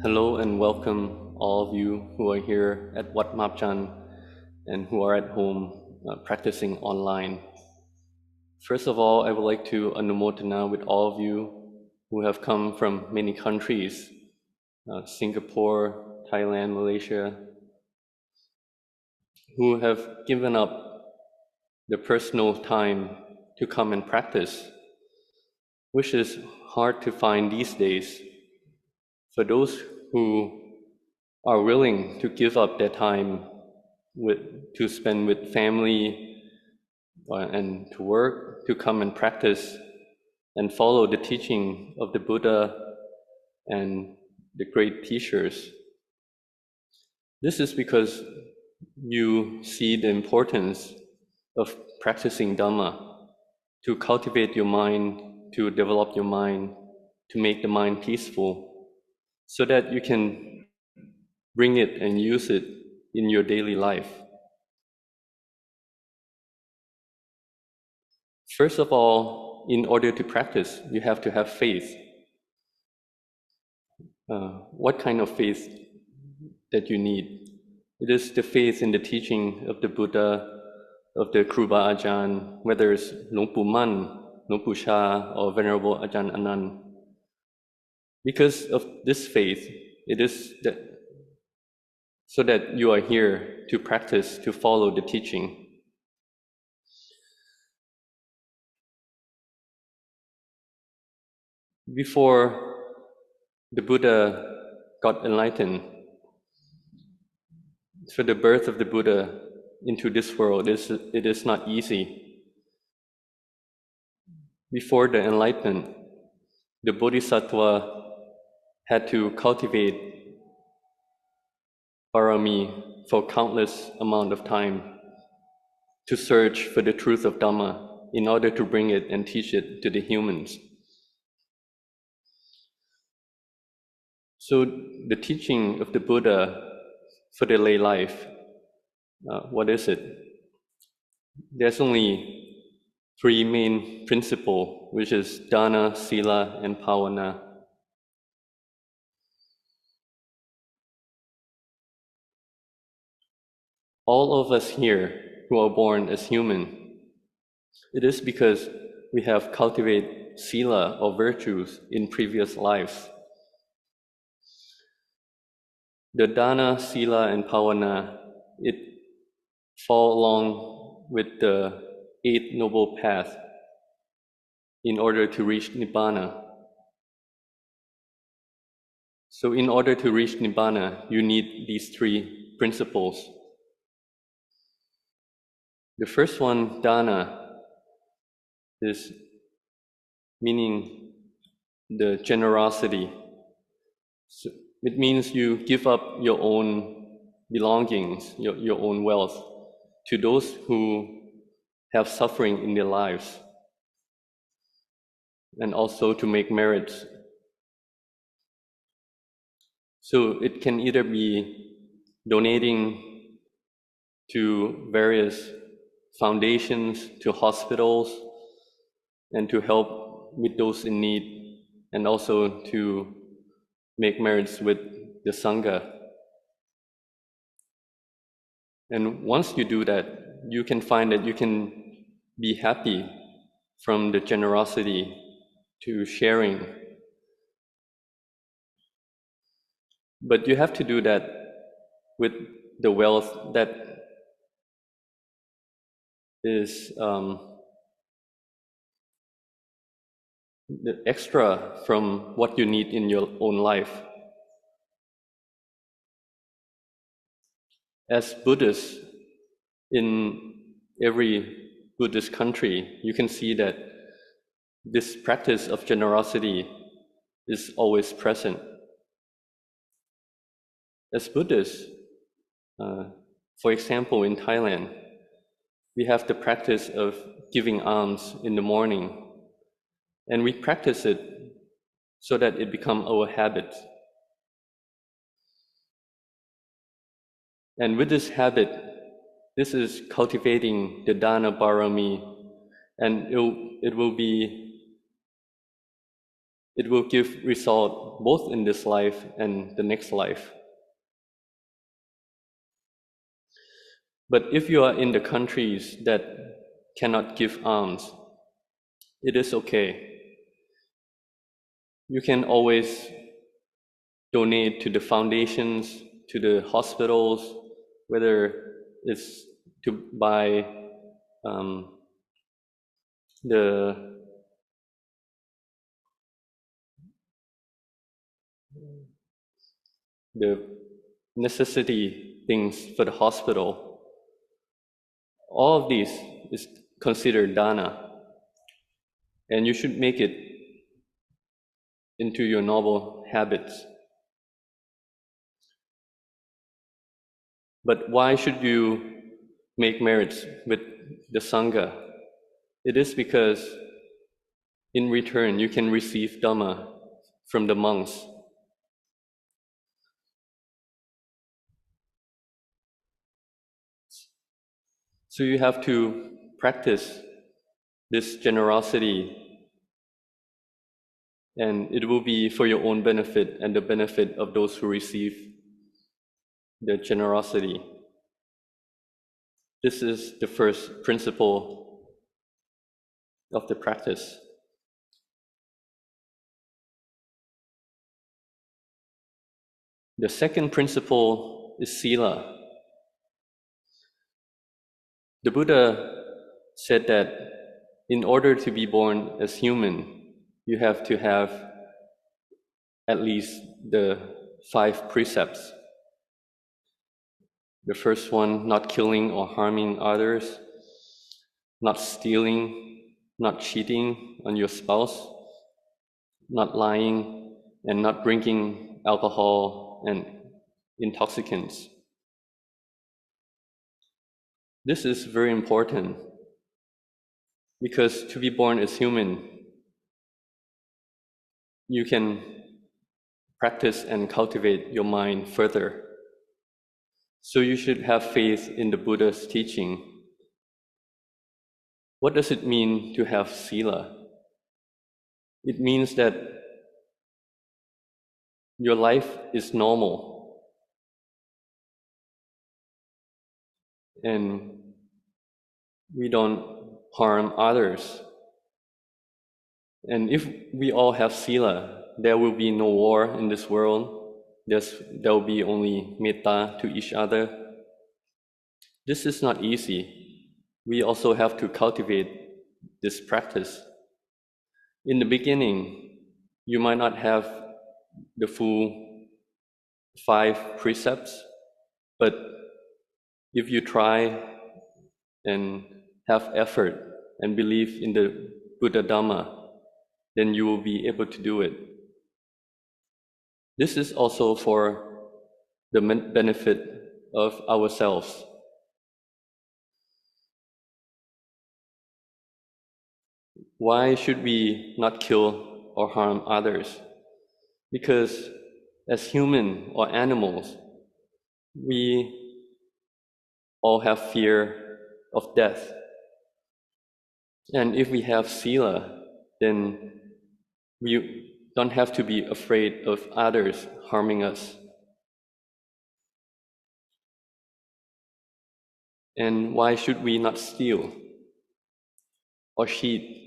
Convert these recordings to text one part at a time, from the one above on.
Hello and welcome all of you who are here at Wat Mapchan and who are at home practicing online. First of all, I would like to anumodana with all of you who have come from many countries, Singapore, Thailand, Malaysia, who have given up their personal time to come and practice, which is hard to find these days. For those who are willing to give up their time to spend with family and to work, to come and practice and follow the teaching of the Buddha and the great teachers. This is because you see the importance of practicing Dhamma, to cultivate your mind, to develop your mind, to make the mind peaceful, so that you can bring it and use it in your daily life. First of all, in order to practice, you have to have faith. What kind of faith that you need? It is the faith in the teaching of the Buddha, of the Kruba Ajahn, whether it's Luang Pu Man, Luang Pu Sha, or Venerable Ajahn Anan. Because of this faith, it is that so that you are here to practice, to follow the teaching. Before the Buddha got enlightened, for the birth of the Buddha into this world, it is not easy. Before the enlightenment, the Bodhisattva had to cultivate parami for countless amount of time to search for the truth of Dhamma in order to bring it and teach it to the humans. So the teaching of the Buddha for the lay life, what is it? There's only three main principles, which is dana, sila, and bhavana. All of us here who are born as human, it is because we have cultivated sila or virtues in previous lives. The dana, sila, and bhavana, it fall along with the 8 Noble Path in order to reach Nibbana. So in order to reach Nibbana, you need these three principles. The first one, dana, is meaning the generosity. So it means you give up your own belongings, your own wealth, to those who have suffering in their lives, and also to make merits. So it can either be donating to various foundations, to hospitals, and to help with those in need, and also to make merits with the Sangha. And once you do that, you can find that you can be happy from the generosity to sharing. But you have to do that with the wealth that is the extra from what you need in your own life. As Buddhists, in every Buddhist country, you can see that this practice of generosity is always present. As Buddhists, for example, in Thailand, we have the practice of giving alms in the morning, and we practice it so that it becomes our habit. And with this habit, this is cultivating the dana barami, and it will be it will give result both in this life and the next life. But if you are in the countries that cannot give alms, it is okay. You can always donate to the foundations, to the hospitals, whether it's to buy the necessity things for the hospital. All of these is considered dana, and you should make it into your noble habits. But why should you make merits with the Sangha? It is because in return you can receive Dhamma from the monks. So you have to practice this generosity, and it will be for your own benefit and the benefit of those who receive the generosity. This is the first principle of the practice. The second principle is Sila. The Buddha said that in order to be born as human, you have to have at least the 5 precepts. The first one, not killing or harming others, not stealing, not cheating on your spouse, not lying, and not drinking alcohol and intoxicants. This is very important because to be born as human, you can practice and cultivate your mind further. So you should have faith in the Buddha's teaching. What does it mean to have Sila? It means that your life is normal and we don't harm others. And if we all have Sila, there will be no war in this world. There will be only metta to each other. This is not easy. We also have to cultivate this practice. In the beginning, you might not have the full 5 precepts, but if you try and have effort and believe in the Buddha Dhamma, then you will be able to do it. This is also for the benefit of ourselves. Why should we not kill or harm others? Because as human or animals, we all have fear of death. And if we have Sila, then we don't have to be afraid of others harming us. And why should we not steal or cheat?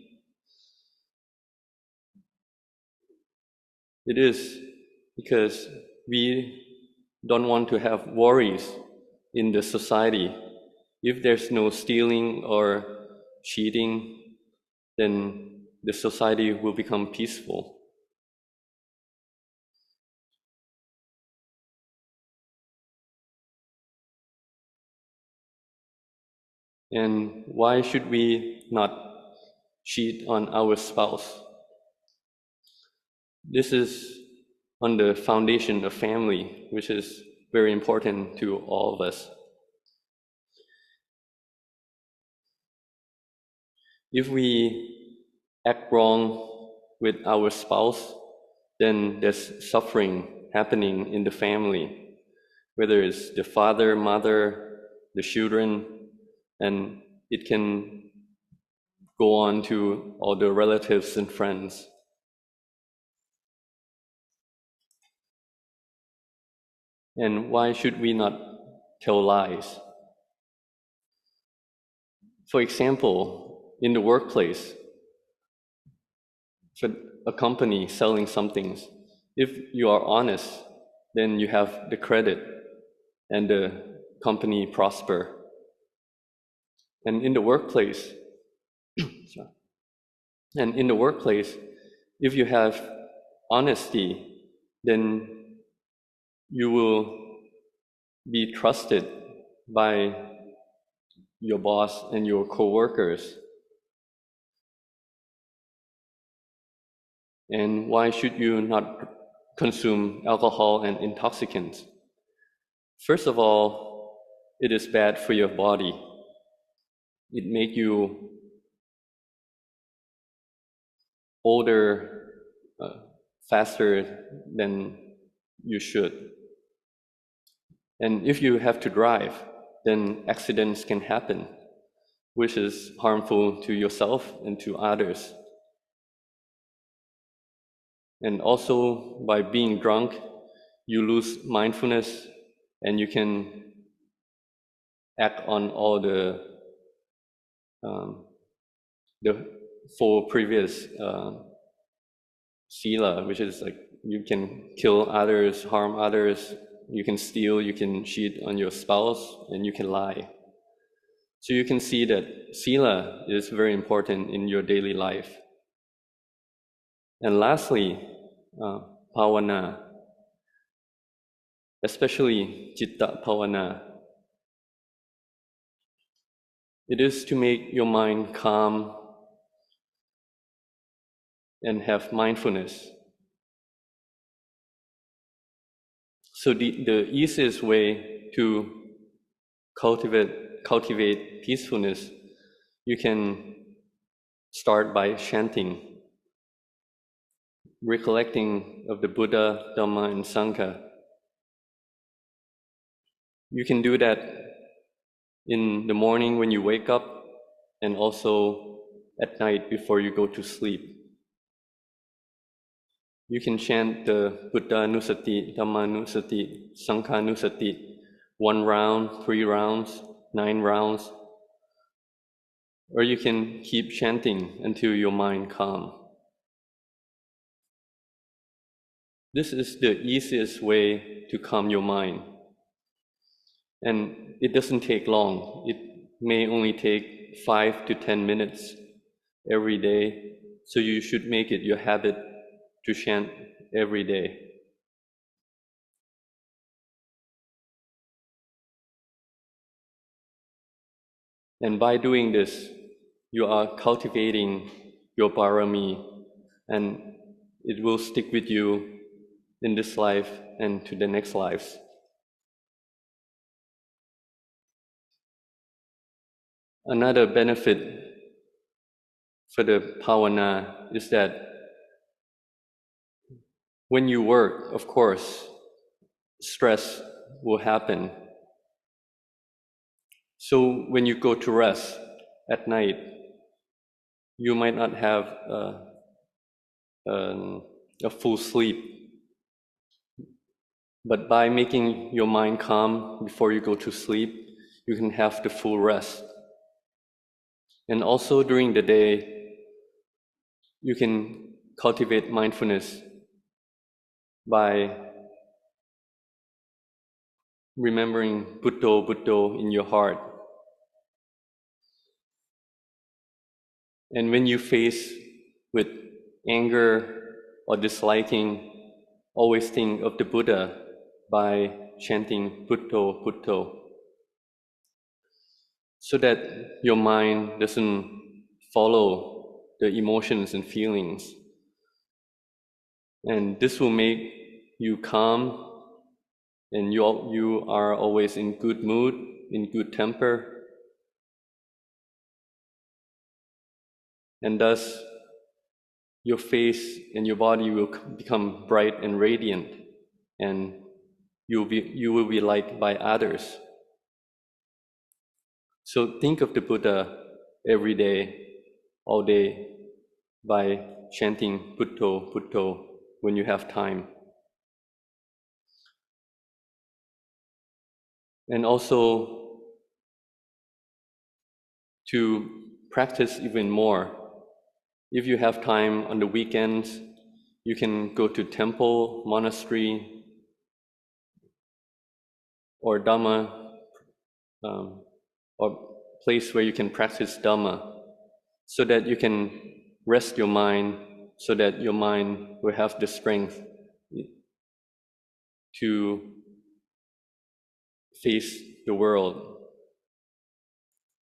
It is because we don't want to have worries in the society. If there's no stealing or cheating, then the society will become peaceful. And why should we not cheat on our spouse? This is on the foundation of family, which is very important to all of us. If we act wrong with our spouse, then there's suffering happening in the family, whether it's the father, mother, the children, and it can go on to all the relatives and friends. And why should we not tell lies? For example, in the workplace, for a company selling some things, if you are honest, then you have the credit and the company prosper. And in the workplace, if you have honesty, then you will be trusted by your boss and your co-workers. And why should you not consume alcohol and intoxicants? First of all, it is bad for your body. It makes you older faster than you should. And if you have to drive, then accidents can happen, which is harmful to yourself and to others. And also, by being drunk, you lose mindfulness and you can act on all the four previous Sila, which is like you can kill others, harm others, you can steal, you can cheat on your spouse, and you can lie. So you can see that Sila is very important in your daily life. And lastly, Bhavana, especially Citta Bhavana. It is to make your mind calm and have mindfulness. So the easiest way to cultivate peacefulness, you can start by chanting, recollecting of the Buddha, Dhamma, and Sangha. You can do that in the morning when you wake up and also at night before you go to sleep. You can chant the Buddha Nusati, Dhamma Nusati, Sangha Nusati, 1 round, 3 rounds, 9 rounds, or you can keep chanting until your mind calm. This is the easiest way to calm your mind. And it doesn't take long. It may only take 5 to 10 minutes every day, so you should make it your habit to chant every day. And by doing this, you are cultivating your parami, and it will stick with you in this life and to the next lives. Another benefit for the bhavana is that when you work, of course, stress will happen. So when you go to rest at night, you might not have a full sleep. But by making your mind calm before you go to sleep, you can have the full rest. And also during the day, you can cultivate mindfulness by remembering Buddho, Buddho in your heart. And when you face with anger or disliking, always think of the Buddha by chanting Buddho, Buddho, so that your mind doesn't follow the emotions and feelings. And this will make you calm, and you are always in good mood, in good temper, and thus your face and your body will become bright and radiant, and you will be liked by others. So think of the Buddha every day, all day, by chanting Buddho, Buddho when you have time. and also to practice even more. If you have time on the weekends, you can go to temple, monastery, or Dhamma, or place where you can practice Dhamma, so that you can rest your mind, so that your mind will have the strength to face the world.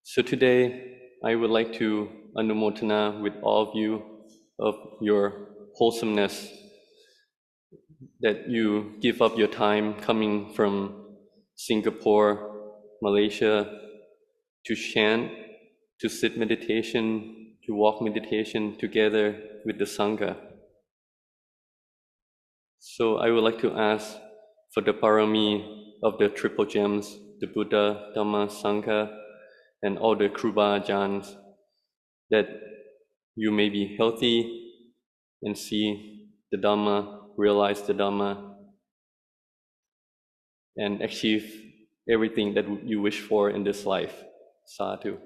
So today, I would like to anumotana with all of you of your wholesomeness, that you give up your time coming from Singapore, Malaysia, to chant, to sit meditation, to walk meditation together with the Sangha. So I would like to ask for the parami of the triple gems, the Buddha, Dhamma, Sangha, and all the Kruba Ajahns, that you may be healthy and see the Dhamma, realize the Dhamma, and achieve everything that you wish for in this life. Sadhu.